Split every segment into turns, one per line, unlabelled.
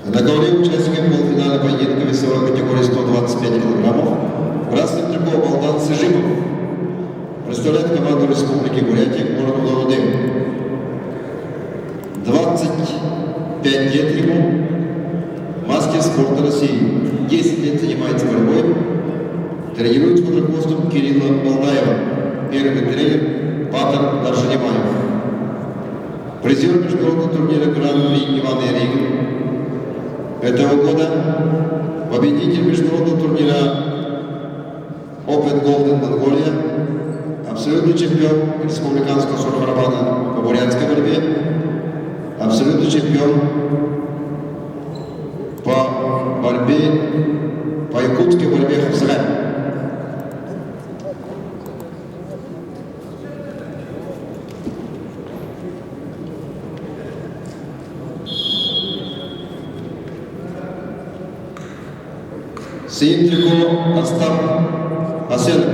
На ковре участниками полуфинала поединка весовой категории 125 килограммов красным триком Балдан Сыжипов представляет команду Республики Бурятия, город Улан-Удэ. 25 лет ему, мастер спорта России, 10 лет занимается борьбой, тренирует под руководством Кирилла Балдаева, первый тренер Патер Даршанимаев. Призер международного турнира Гран-при Иван Яригин этого года, победитель международного турнира Open Golden Mongolia, абсолютный чемпион республиканского сурхарабана по бурятской борьбе, абсолютный чемпион по борьбе, по якутской борьбе Хавсарай. Синим трико Астам Асенов,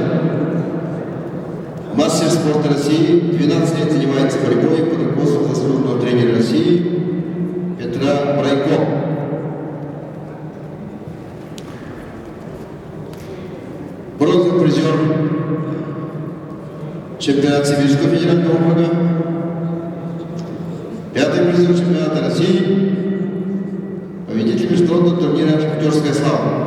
мастер спорта России, 12 лет занимается борьбой под руководством заслуженного тренера России Петра Брайко. Бронзовый призер чемпионата Сибирского федерального округа, 5-й призер чемпионата России, победитель международного турнира «Шахтерская слава».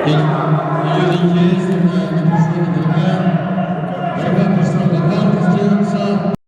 Юлий